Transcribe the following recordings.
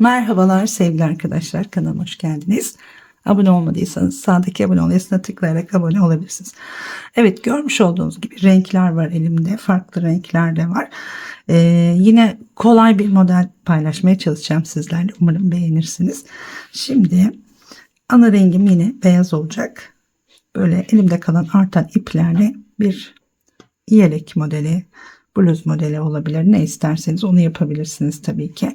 Merhabalar sevgili arkadaşlar, kanalıma hoş geldiniz. Abone olmadıysanız sağdaki abone ol yazısına tıklayarak abone olabilirsiniz. Evet, görmüş olduğunuz gibi renkler var elimde, farklı renkler de var. Yine kolay bir model paylaşmaya çalışacağım sizlerle, umarım beğenirsiniz. Şimdi ana rengim yine beyaz olacak. Böyle elimde kalan artan iplerle bir yelek modeli, bluz modeli olabilir, ne isterseniz onu yapabilirsiniz tabii ki.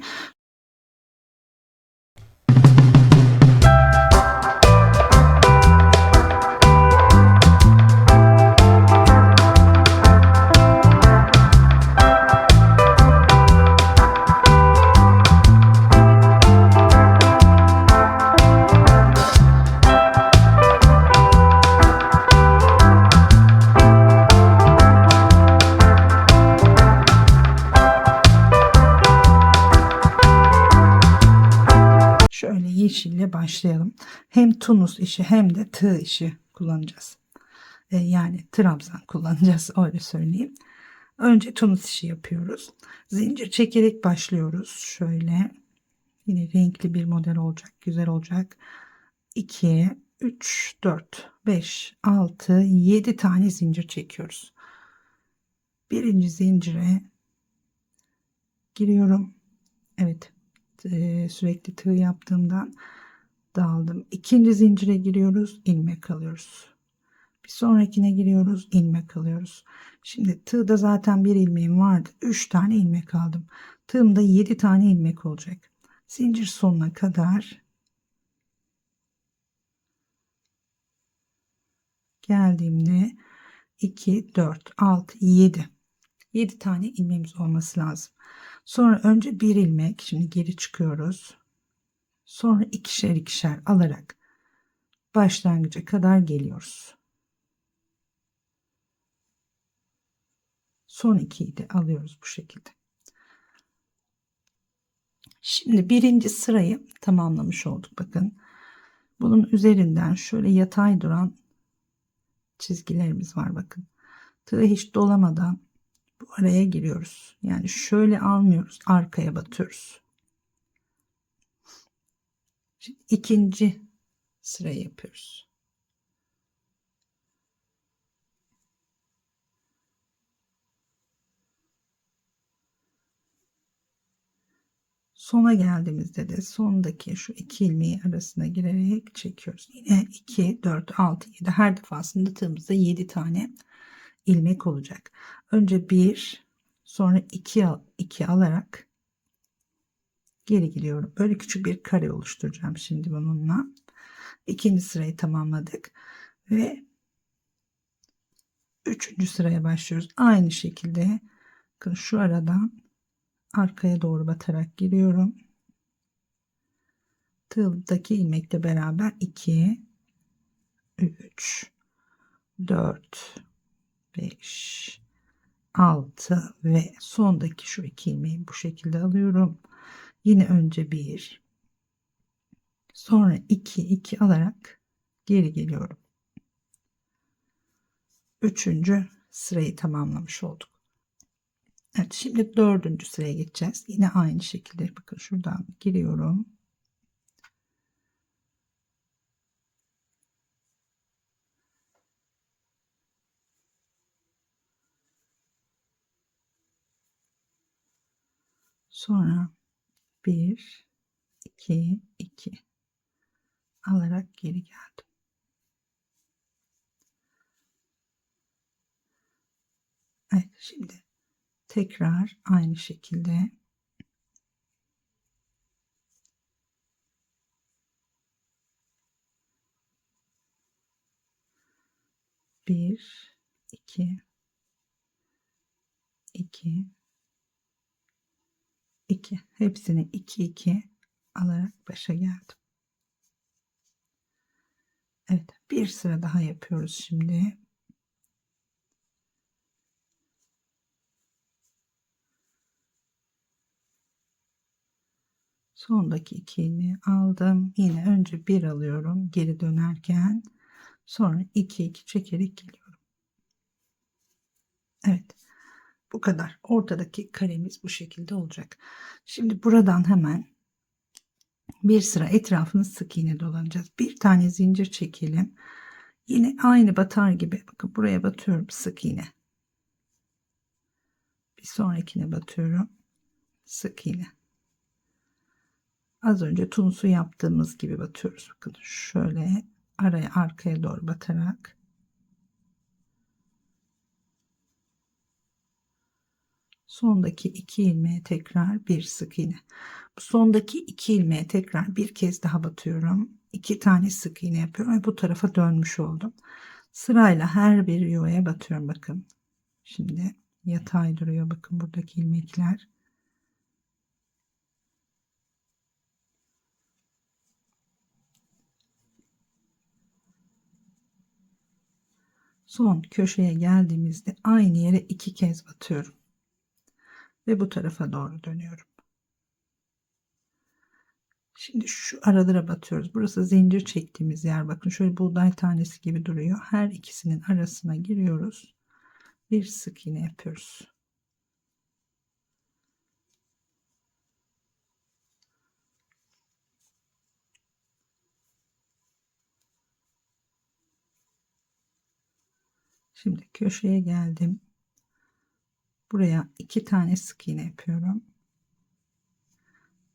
Şöyle yeşille başlayalım. Hem Tunus işi hem de tığ işi kullanacağız. Yani trabzan kullanacağız, öyle söyleyeyim. Önce Tunus işi yapıyoruz. Zincir çekerek başlıyoruz. Şöyle yine renkli bir model olacak. Güzel olacak. 2, 3, 4, 5, 6, 7 tane zincir çekiyoruz. Birinci zincire giriyorum. Evet, sürekli tığ yaptığımdan dağıldım. İkinci zincire giriyoruz, ilmek alıyoruz. Bir sonrakine giriyoruz, ilmek alıyoruz. Şimdi tığda zaten bir ilmeğim vardı. 3 tane ilmek aldım. Tığımda 7 tane ilmek olacak. Zincir sonuna kadar geldiğimde 2, 4, 6, 7. 7 tane ilmeğimiz olması lazım. Sonra önce bir ilmek, şimdi geri çıkıyoruz. Sonra ikişer ikişer alarak başlangıca kadar geliyoruz. Son 2'yi de alıyoruz bu şekilde. Şimdi birinci sırayı tamamlamış olduk. Bakın, bunun üzerinden şöyle yatay duran çizgilerimiz var. Bakın, tığı hiç dolamadan bu araya giriyoruz. Yani şöyle almıyoruz, arkaya batıyoruz. Şimdi ikinci sırayı yapıyoruz. Sona geldiğimizde de sondaki şu iki ilmeği arasına girerek çekiyoruz. Yine 2, 4, 6, 7, her defasında tığımızda 7 tane ilmek olacak. Önce 1, sonra 2 alarak geri gidiyorum. Böyle küçük bir kare oluşturacağım şimdi bununla. İkinci sırayı tamamladık ve üçüncü sıraya başlıyoruz. Aynı şekilde bakın, şu aradan arkaya doğru batarak giriyorum. Tığdaki ilmekle beraber 2, 3, 4, 5, 6 ve sondaki şu iki ilmeği bu şekilde alıyorum. Yine önce 1, sonra 2, 2 alarak geri geliyorum. Üçüncü sırayı tamamlamış olduk. Evet, şimdi dördüncü sıraya geçeceğiz. Yine aynı şekilde bakın, şuradan giriyorum. Sonra 1, 2, 2 alarak geri geldim. Evet, şimdi tekrar aynı şekilde bir, iki, iki, iki, hepsini 2, 2 alarak başa geldim. Evet, bir sıra daha yapıyoruz şimdi. Sondaki iki ilmeği aldım. Yine önce bir alıyorum geri dönerken, sonra 2, 2 çekerek geliyorum. Evet, bu kadar. Ortadaki karemiz bu şekilde olacak. Şimdi buradan hemen Bir sıra etrafını sık iğne dolanacağız. Bir tane zincir çekelim. Yine aynı batar gibi, bakın buraya batıyorum, sık iğne. Bir sonrakine batıyorum, sık iğne. Az önce tunsu yaptığımız gibi batıyoruz. Bakın şöyle araya, arkaya doğru batarak sondaki 2 ilmeğe tekrar bir sık iğne. Bu sondaki 2 ilmeğe tekrar bir kez daha batıyorum. 2 tane sık iğne yapıyorum ve bu tarafa dönmüş oldum. Sırayla her bir yuvaya batıyorum. Bakın şimdi yatay duruyor, bakın buradaki ilmekler. Son köşeye geldiğimizde aynı yere 2 kez batıyorum ve bu tarafa doğru dönüyorum. Şimdi şu aralara batıyoruz. Burası zincir çektiğimiz yer. Bakın şöyle buğday tanesi gibi duruyor. Her ikisinin arasına giriyoruz. Bir sık iğne yapıyoruz. Şimdi köşeye geldim. Buraya 2 tane sık iğne yapıyorum.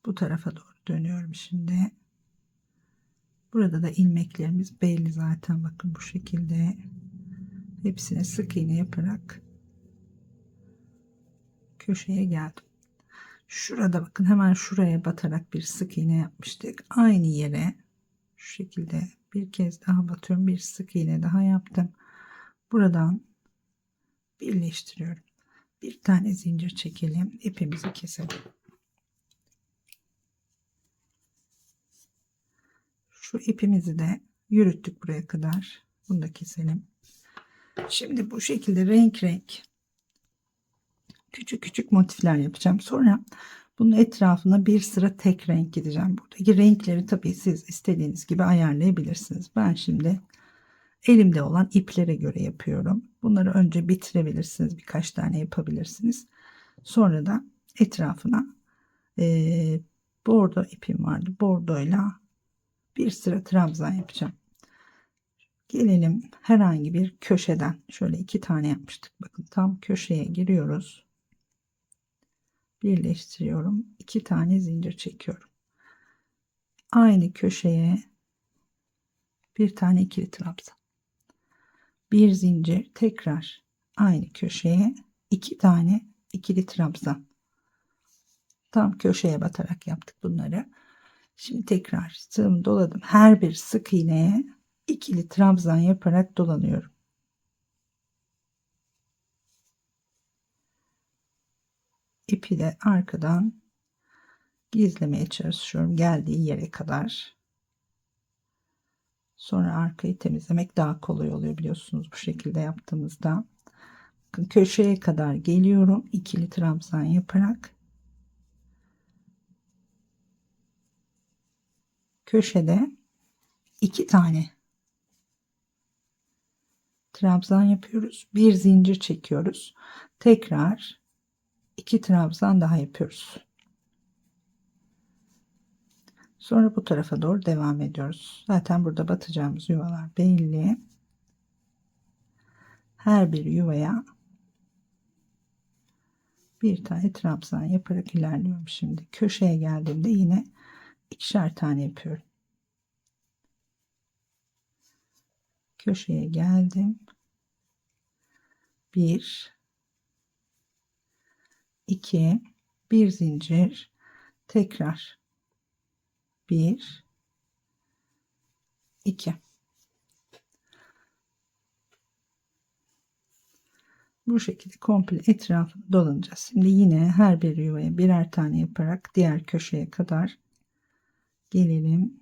Bu tarafa doğru dönüyorum şimdi. Burada da ilmeklerimiz belli zaten. Bakın bu şekilde hepsine sık iğne yaparak köşeye geldim. Şurada bakın, hemen şuraya batarak bir sık iğne yapmıştık. Aynı yere şu şekilde bir kez daha batıyorum. Bir sık iğne daha yaptım. Buradan birleştiriyorum. Bir tane zincir çekelim. İpimizi keselim. Şu ipimizi de yürüttük buraya kadar. Bunu da keselim. Şimdi bu şekilde renk renk küçük küçük motifler yapacağım. Sonra bunun etrafına bir sıra tek renk gideceğim. Buradaki renkleri tabii siz istediğiniz gibi ayarlayabilirsiniz. Ben şimdi elimde olan iplere göre yapıyorum. Bunları önce bitirebilirsiniz. Birkaç tane yapabilirsiniz. Sonra da etrafına bordo ipim vardı. Bordoyla bir sıra trabzan yapacağım. Gelelim herhangi bir köşeden. Şöyle 2 tane yapmıştık. Bakın tam köşeye giriyoruz. Birleştiriyorum. 2 tane zincir çekiyorum. Aynı köşeye bir tane ikili trabzan. Bir zincir, tekrar aynı köşeye 2 tane ikili trabzan. Tam köşeye batarak yaptık bunları. Şimdi tekrar tığımı doladım. Her bir sık iğneye ikili trabzan yaparak dolanıyorum. İpi de arkadan gizlemeye çalışıyorum geldiği yere kadar. Sonra arkayı temizlemek daha kolay oluyor biliyorsunuz bu şekilde yaptığımızda. Bakın köşeye kadar geliyorum. İkili trabzan yaparak köşede 2 tane trabzan yapıyoruz. Bir zincir çekiyoruz. Tekrar 2 trabzan daha yapıyoruz. Sonra bu tarafa doğru devam ediyoruz. Zaten burada batacağımız yuvalar belli. Her bir yuvaya bir tane trabzan yaparak ilerliyorum. Şimdi köşeye geldiğimde yine 2'şer tane yapıyorum. Köşeye geldim. 1 2 bir zincir, tekrar 1 2. Bu şekilde komple etrafını dolanacağız. Şimdi yine her bir yuvaya birer tane yaparak diğer köşeye kadar gelelim.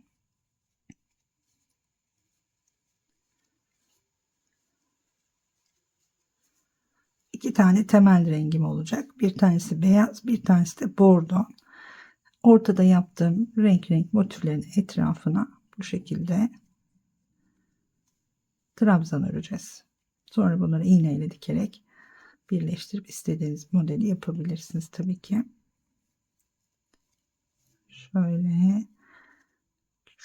İki tane temel rengim olacak. Bir tanesi beyaz, bir tanesi de bordo. Ortada yaptığım renk renk motiflerin etrafına bu şekilde trabzan öreceğiz. Sonra bunları iğneyle dikerek birleştirip istediğiniz modeli yapabilirsiniz tabii ki. Şöyle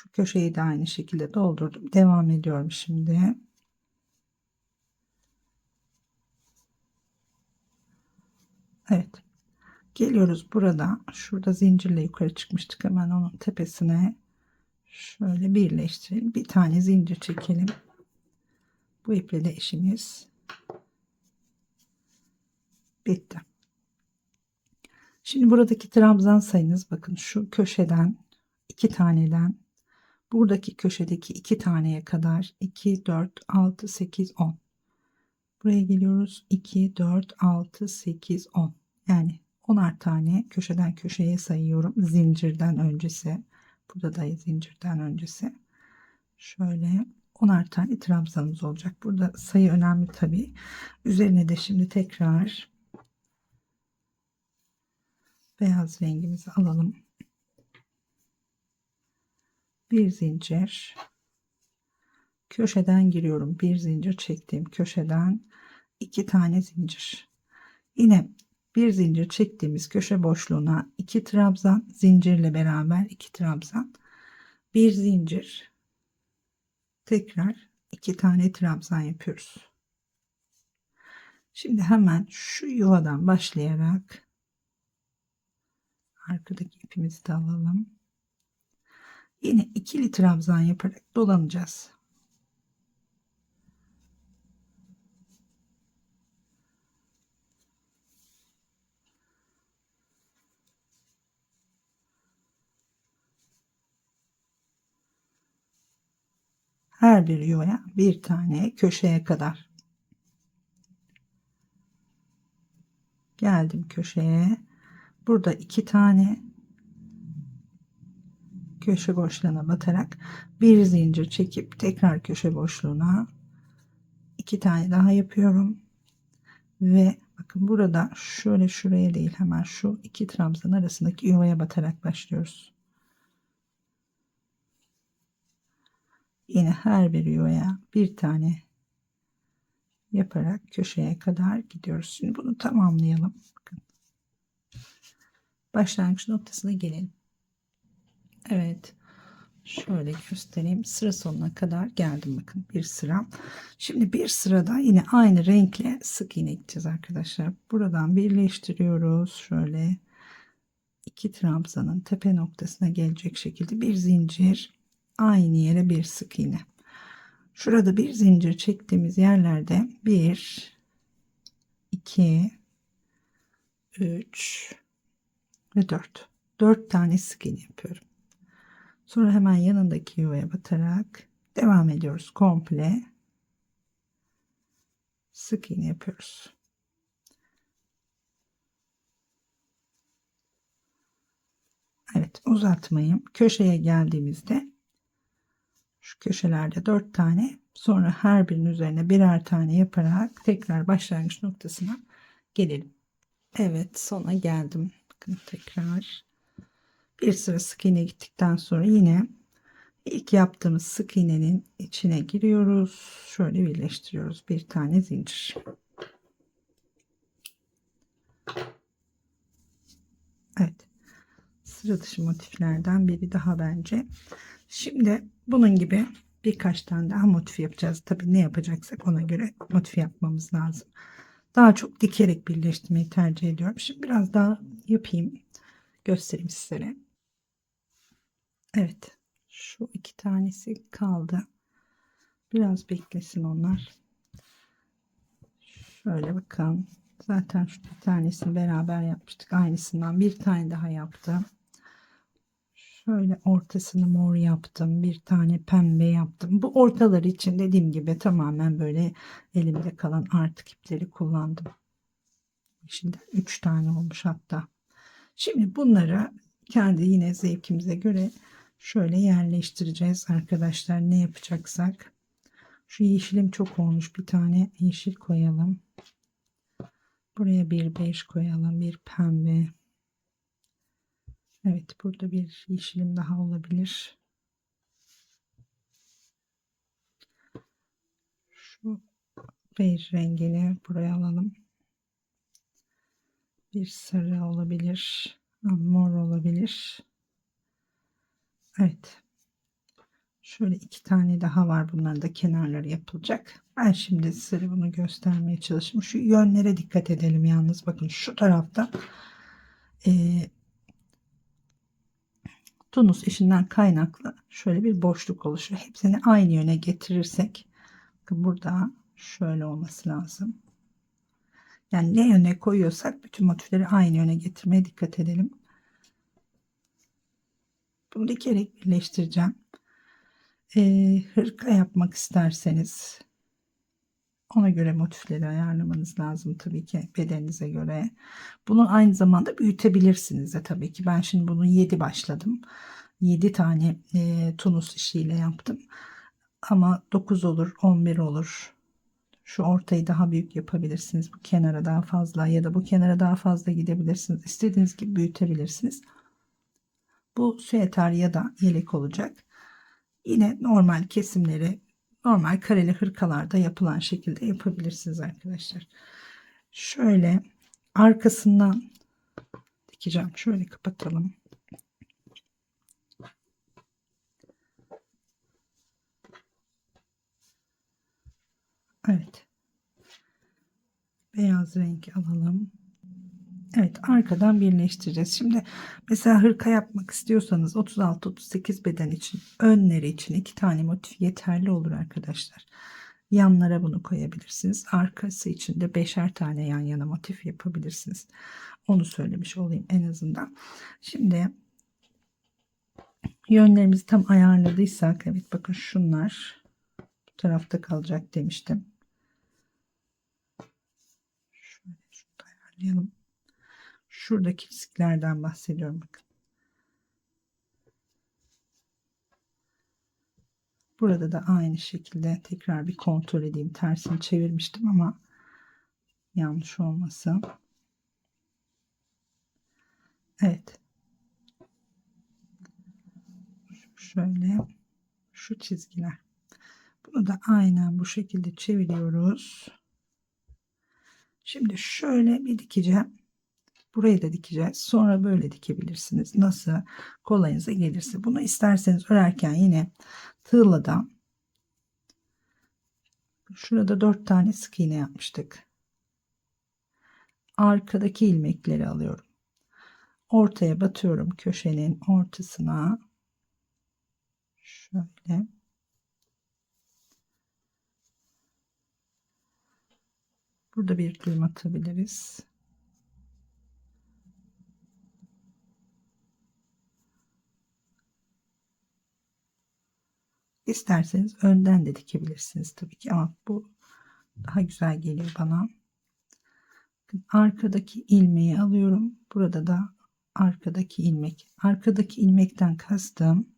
Şu köşeyi de aynı şekilde doldurdum. Devam ediyorum şimdi. Evet. Geliyoruz burada. Şurada zincirle yukarı çıkmıştık. Hemen onun tepesine şöyle birleştirelim. Bir tane zincir çekelim. Bu iple de işimiz bitti. Şimdi buradaki trabzan sayınız bakın şu köşeden 2 taneden buradaki köşedeki 2 taneye kadar 2, 4, 6, 8, 10. Buraya geliyoruz. 2, 4, 6, 8, 10. Yani 10'ar tane köşeden köşeye sayıyorum. Zincirden öncesi. Burada da zincirden öncesi. Şöyle 10'ar tane trabzanımız olacak. Burada sayı önemli tabii. Üzerine de şimdi tekrar beyaz rengimizi alalım. Bir zincir. Köşeden giriyorum. Bir zincir çektiğim köşeden 2 tane zincir. Yine bir zincir çektiğimiz köşe boşluğuna 2 trabzan, zincirle beraber 2 trabzan, bir zincir, tekrar 2 tane trabzan yapıyoruz. Şimdi hemen şu yuvadan başlayarak arkadaki ipimizi de alalım. Yine ikili trabzan yaparak dolanacağız. Her bir yuvaya bir tane köşeye kadar. Geldim köşeye. Burada 2 tane köşe boşluğuna batarak bir zincir çekip tekrar köşe boşluğuna 2 tane daha yapıyorum ve bakın burada şöyle şuraya değil, hemen şu 2 trabzan arasındaki yuvaya batarak başlıyoruz. Yine her bir yuvaya bir tane yaparak köşeye kadar gidiyoruz. Şimdi bunu tamamlayalım. Bakın. Başlangıç noktasına gelelim. Evet. Şöyle göstereyim. Sıra sonuna kadar geldim. Bakın bir sıra. Şimdi bir sırada yine aynı renkle sık iğne gideceğiz arkadaşlar. Buradan birleştiriyoruz. Şöyle 2 trabzanın tepe noktasına gelecek şekilde bir zincir, aynı yere bir sık iğne. Şurada bir zincir çektiğimiz yerlerde 1, 2, 3 ve 4. 4 tane sık iğne yapıyorum. Sonra hemen yanındaki yuvaya batarak devam ediyoruz. Komple sık iğne yapıyoruz. Evet, uzatmayayım. Köşeye geldiğimizde şu köşelerde 4 tane, sonra her birinin üzerine birer tane yaparak tekrar başlangıç noktasına gelelim. Evet, sona geldim. Bakın tekrar bir sıra sık iğne gittikten sonra yine ilk yaptığımız sık iğnenin içine giriyoruz. Şöyle birleştiriyoruz. Bir tane zincir. Evet. Sıra dışı motiflerden biri daha bence. Şimdi bunun gibi birkaç tane daha motif yapacağız. Tabii ne yapacaksak ona göre motif yapmamız lazım. Daha çok dikerek birleştirmeyi tercih ediyorum. Şimdi biraz daha yapayım. Göstereyim sizlere. Evet. Şu 2 tanesi kaldı. Biraz beklesin onlar. Şöyle bakın. Zaten şu bir tanesini beraber yapmıştık. Aynısından bir tane daha yaptım. Şöyle ortasını mor yaptım. Bir tane pembe yaptım. Bu ortalar için dediğim gibi tamamen böyle elimde kalan artık ipleri kullandım. Şimdi 3 tane olmuş hatta. Şimdi bunları kendi yine zevkimize göre şöyle yerleştireceğiz arkadaşlar. Ne yapacaksak. Şu yeşilim çok olmuş. Bir tane yeşil koyalım. Buraya bir bej koyalım. Bir pembe. Evet, burada bir yeşilim daha olabilir. Şu bej rengini buraya alalım. Bir sarı olabilir. Mor olabilir. Evet. Şöyle 2 tane daha var. Bunların da kenarları yapılacak. Ben şimdi size bunu göstermeye çalışayım. Şu yönlere dikkat edelim yalnız. Bakın şu tarafta Tunus işinden kaynaklı şöyle bir boşluk oluşuyor. Hepsini aynı yöne getirirsek, burada şöyle olması lazım. Yani ne yöne koyuyorsak bütün motifleri aynı yöne getirmeye dikkat edelim. Bunu dikerek birleştireceğim. Hırka yapmak isterseniz ona göre motifleri ayarlamanız lazım tabii ki, bedeninize göre. Bunu aynı zamanda büyütebilirsiniz de tabii ki. Ben şimdi bunu 7 başladım. 7 tane Tunus işiyle yaptım. Ama 9 olur, 11 olur. Şu ortayı daha büyük yapabilirsiniz. Bu kenara daha fazla ya da bu kenara daha fazla gidebilirsiniz. İstediğiniz gibi büyütebilirsiniz. Bu süeter ya da yelek olacak. Yine normal kesimleri, normal kareli hırkalarda yapılan şekilde yapabilirsiniz arkadaşlar. Şöyle arkasından dikeceğim. Şöyle kapatalım. Evet. Beyaz renk alalım. Evet, arkadan birleştireceğiz. Şimdi mesela hırka yapmak istiyorsanız 36-38 beden için, önleri için 2 tane motif yeterli olur arkadaşlar. Yanlara bunu koyabilirsiniz. Arkası için de 5'er tane yan yana motif yapabilirsiniz. Onu söylemiş olayım en azından. Şimdi yönlerimizi tam ayarladıysak, evet bakın şunlar bu tarafta kalacak demiştim. Şöyle şurada ayarlayalım. Şuradaki çizgilerden bahsediyorum bakın. Burada da aynı şekilde tekrar bir kontrol edeyim. Tersini çevirmiştim ama yanlış olmasın. Evet. Şöyle şu çizgiler. Bunu da aynen bu şekilde çeviriyoruz. Şimdi şöyle bir dikeceğim. Burayı da dikeceğiz. Sonra böyle dikebilirsiniz. Nasıl kolayınıza gelirse. Bunu isterseniz örerken yine tığladan, şurada 4 tane sık iğne yapmıştık. Arkadaki ilmekleri alıyorum. Ortaya batıyorum, köşenin ortasına. Şöyle. Burada bir düğüm atabiliriz. İsterseniz önden de dikebilirsiniz tabii ki, ama bu daha güzel geliyor bana. Arkadaki ilmeği alıyorum. Burada da arkadaki ilmek. Arkadaki ilmekten kastım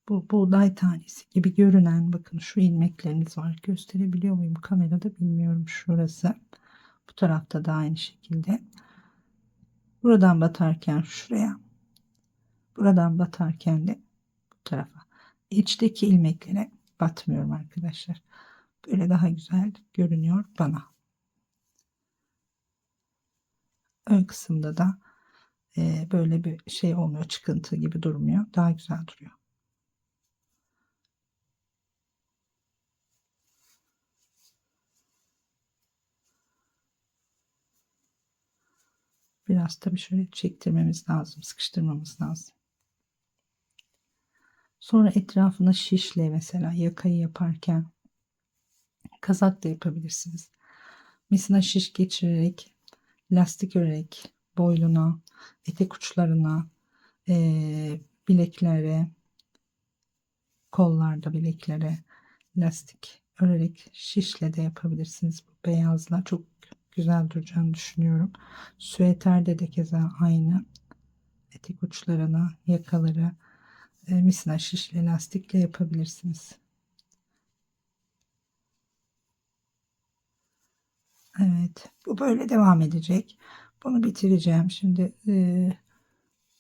bu buğday tanesi gibi görünen, bakın şu ilmekleriniz var. Gösterebiliyor muyum kamerada bilmiyorum, şurası. Bu tarafta da aynı şekilde. Buradan batarken şuraya. Buradan batarken de bu tarafa. İçteki ilmeklere batmıyorum arkadaşlar. Böyle daha güzel görünüyor bana. Ön kısımda da böyle bir şey olmuyor, çıkıntı gibi durmuyor. Daha güzel duruyor. Biraz tabii şöyle çektirmemiz lazım, sıkıştırmamız lazım. Sonra etrafına şişle, mesela yakayı yaparken kazak da yapabilirsiniz. Mesela şiş geçirerek, lastik örerek boynuna, etek uçlarına, bileklere, kollarda bileklere lastik örerek şişle de yapabilirsiniz. Bu beyazla çok güzel duracağını düşünüyorum. Süeterde de keza aynı. Etek uçlarına, yakaları misina şişle lastikle yapabilirsiniz. Evet, bu böyle devam edecek. Bunu bitireceğim. Şimdi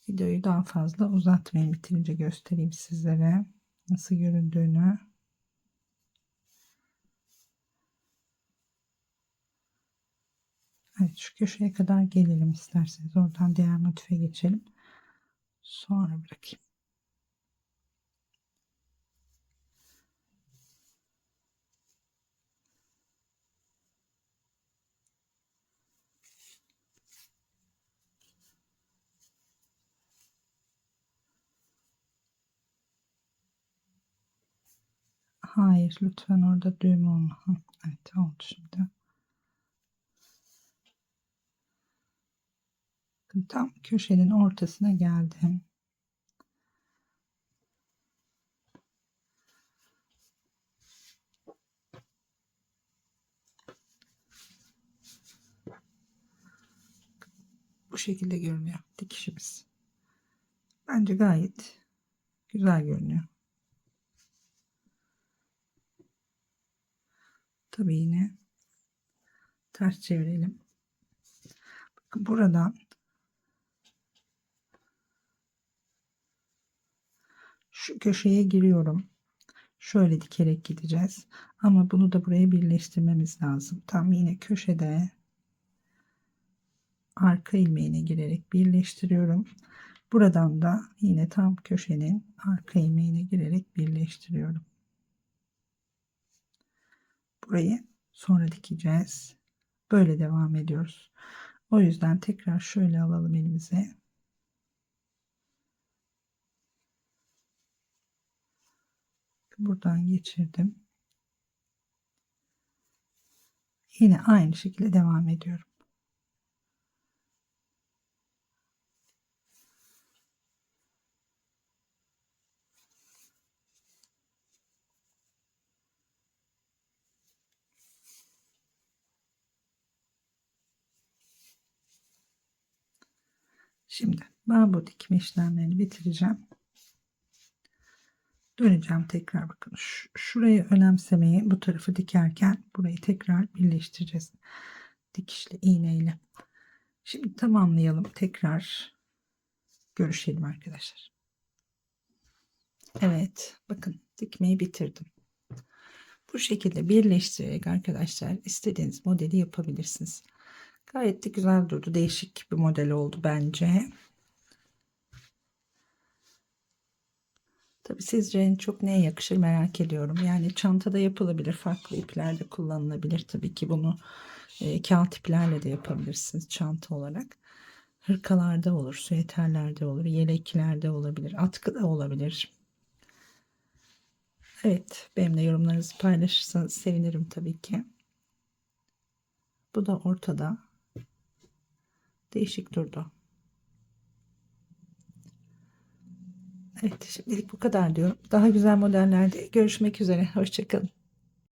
videoyu daha fazla uzatmayayım. Bitirince göstereyim sizlere nasıl göründüğünü. Evet, şu köşeye kadar gelelim isterseniz. Oradan diğer motife geçelim. Sonra bırakayım. Hayır, lütfen orada düğüm olma. Hı, evet, oldu şimdi. Tam köşenin ortasına geldim. Bu şekilde görünüyor dikişimiz. Bence gayet güzel görünüyor. Tabii yine ters çevirelim. Bakın buradan şu köşeye giriyorum. Şöyle dikerek gideceğiz. Ama bunu da buraya birleştirmemiz lazım. Tam yine köşede arka ilmeğine girerek birleştiriyorum. Buradan da yine tam köşenin arka ilmeğine girerek birleştiriyorum. Burayı sonra dikeceğiz. Böyle devam ediyoruz. O yüzden tekrar şöyle alalım elimize. Buradan geçirdim. Yine aynı şekilde devam ediyorum. Şimdi ben bu dikme işlemlerini bitireceğim. Döneceğim tekrar, bakın şurayı önemsemeyi, bu tarafı dikerken burayı tekrar birleştireceğiz dikişli iğneyle. Şimdi tamamlayalım, tekrar görüşelim arkadaşlar. Evet, bakın dikmeyi bitirdim. Bu şekilde birleştirerek arkadaşlar istediğiniz modeli yapabilirsiniz. Gayet de güzel durdu, değişik bir model oldu bence. Tabii sizce en çok neye yakışır merak ediyorum. Yani çantada yapılabilir, farklı iplerde kullanılabilir. Tabii ki bunu kağıt iplerle de yapabilirsiniz çanta olarak. Hırkalarda olur, süeterlerde olur, yeleklerde olabilir, atkıda olabilir. Evet, benimle yorumlarınızı paylaşırsanız sevinirim tabii ki. Bu da ortada. Değişik durdu. Evet, şimdilik bu kadar diyorum. Daha güzel modellerde görüşmek üzere. Hoşça kalın.